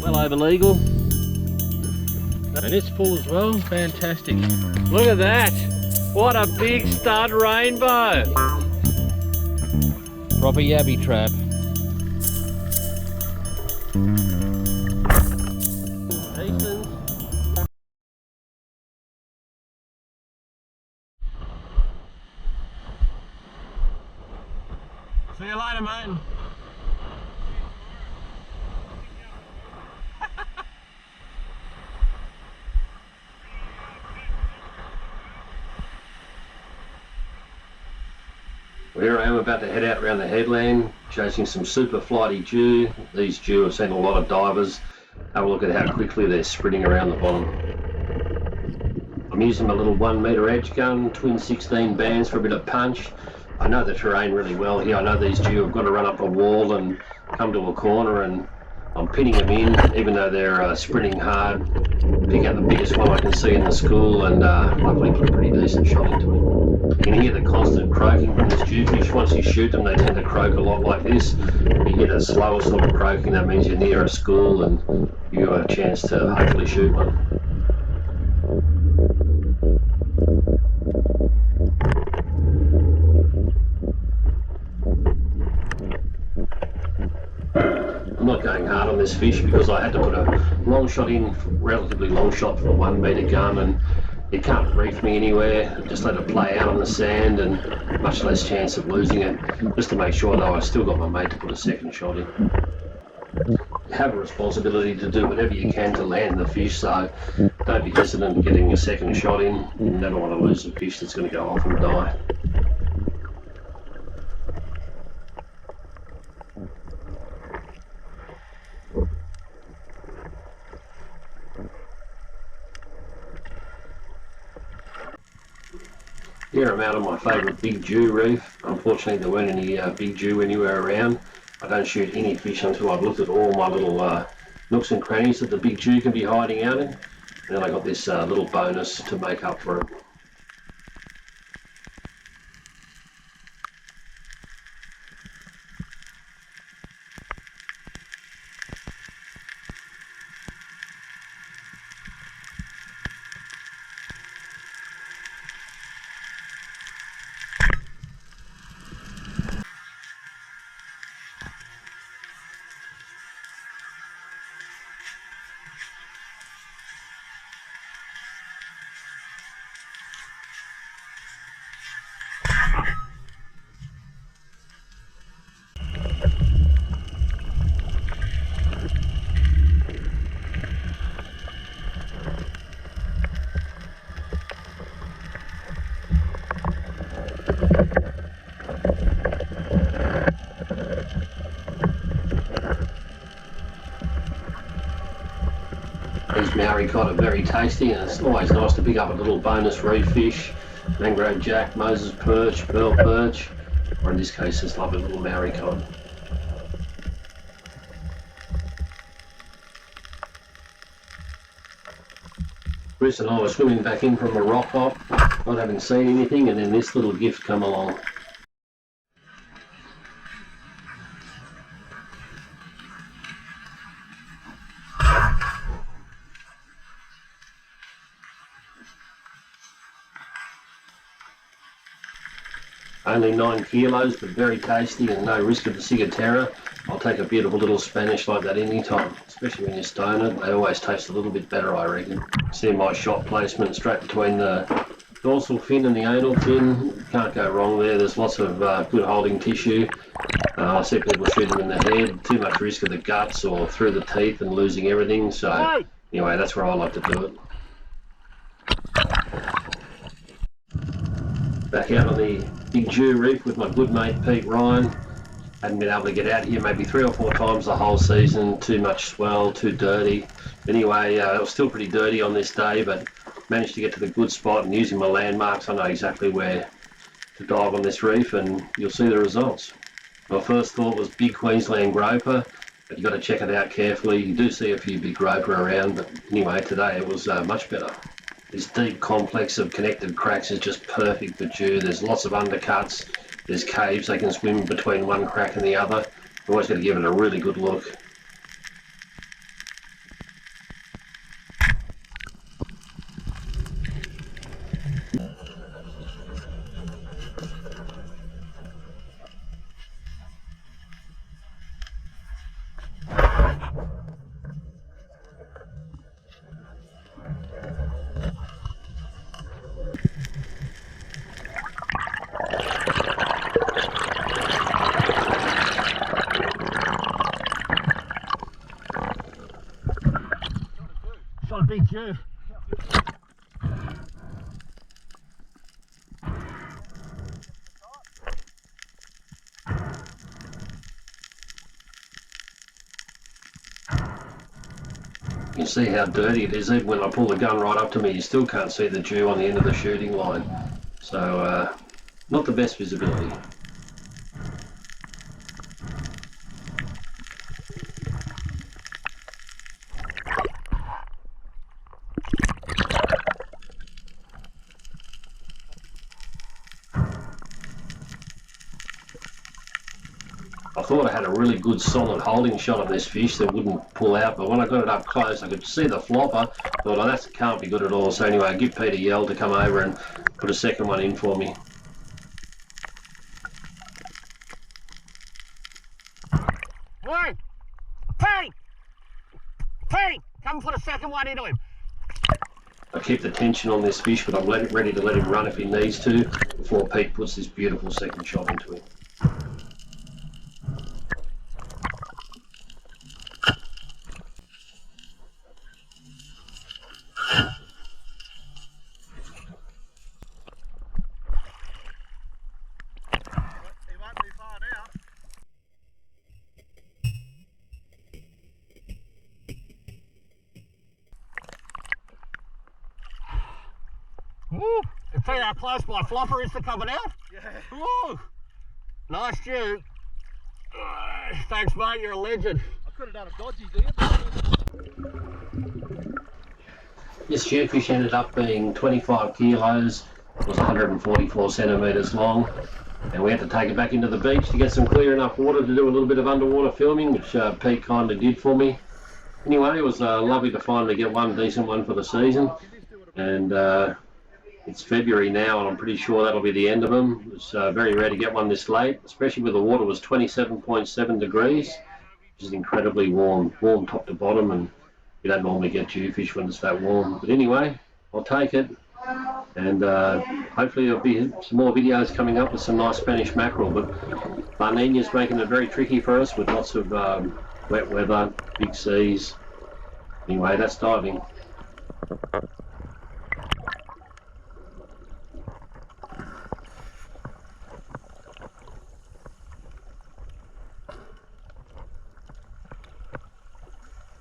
Well over legal, and it's full as well. Fantastic. Look at that, what a big stud rainbow. Proper yabby trap. Decent. See you later, mate. Here I am about to head out around the headland, chasing some super flighty Jew. These Jew have seen a lot of divers. Have a look at how quickly they're sprinting around the bottom. I'm using my little 1 metre edge gun, twin 16 bands for a bit of punch. I know the terrain really well here. I know these Jew have got to run up a wall and come to a corner, and I'm pinning them in, even though they're sprinting hard. Pick out the biggest one I can see in the school, and luckily put a pretty decent shot into it. You can hear the constant croaking from this Jewfish. Once you shoot them, they tend to croak a lot like this. If you get a slower sort of croaking, that means you're near a school and you have a chance to hopefully shoot one. I'm not going hard on this fish because I had to put a long shot in, relatively long shot for a 1 metre gun, and it can't reef me anywhere. Just let it play out on the sand and much less chance of losing it. Just to make sure though, I still got my mate to put a second shot in. You have a responsibility to do whatever you can to land the fish, so don't be hesitant in getting a second shot in. You never want to lose a fish that's going to go off and die. Here I'm out on my favourite big Jew reef. Unfortunately there weren't any big Jew anywhere around. I don't shoot any fish until I've looked at all my little nooks and crannies that the big Jew can be hiding out in. And then I got this little bonus to make up for it. These Maori cod are very tasty, and it's always nice to pick up a little bonus reef fish. Mangrove jack, Moses perch, pearl perch, or in this case this lovely little Maori cod. Chris and I were swimming back in from a rock hop, not having seen anything, and then this little gift come along. Only 9 kilos, but very tasty and no risk of the ciguatera. I'll take a beautiful little Spanish like that any time, especially when you stone it. They always taste a little bit better, I reckon. See my shot placement straight between the dorsal fin and the anal fin. Can't go wrong there. There's lots of good holding tissue. I see people shoot them in the head. Too much risk of the guts or through the teeth and losing everything. So anyway, that's where I like to do it. Back out on the Big Jew reef with my good mate Pete Ryan. Hadn't been able to get out here maybe 3 or 4 times the whole season. Too much swell, too dirty. Anyway, it was still pretty dirty on this day, but managed to get to the good spot, and using my landmarks I know exactly where to dive on this reef, and you'll see the results. My first thought was big Queensland groper. but you've got to check it out carefully. You do see a few big groper around, but anyway, today it was much better. This deep complex of connected cracks is just perfect for Jew. There's lots of undercuts, there's caves they can swim between one crack and the other. You've always got to give it a really good look. Shot a big Jew. You can see how dirty it is. Even when I pull the gun right up to me, you still can't see the Jew on the end of the shooting line. So, not the best visibility. I thought I had a really good solid holding shot of this fish that wouldn't pull out, but when I got it up close I could see the flopper. Thought, oh, that can't be good at all. So anyway, I give Pete a yell to come over and put a second one in for me. Hey! Pete! Pete! Come put a second one into him. I keep the tension on this fish, but I'm ready to let him run if he needs to before Pete puts this beautiful second shot into him. He won't be far now. Woo! You see how close my flopper is to coming out? Yeah. Woo! Nice Jew. Thanks, mate. You're a legend. I could have done a dodgy there. This jewfish ended up being 25 kilos, was 144 centimetres long, and we had to take it back into the beach to get some clear enough water to do a little bit of underwater filming, which Pete kindly did for me. Anyway, it was lovely to finally get one decent one for the season, and it's February now, and I'm pretty sure that'll be the end of them. It's very rare to get one this late, especially with the water was 27.7 degrees, which is incredibly warm top to bottom, and you don't normally get jewfish when it's that warm. But anyway, I'll take it, and hopefully there'll be some more videos coming up with some nice Spanish mackerel. But La Nina's making it very tricky for us with lots of wet weather, big seas. Anyway, that's diving.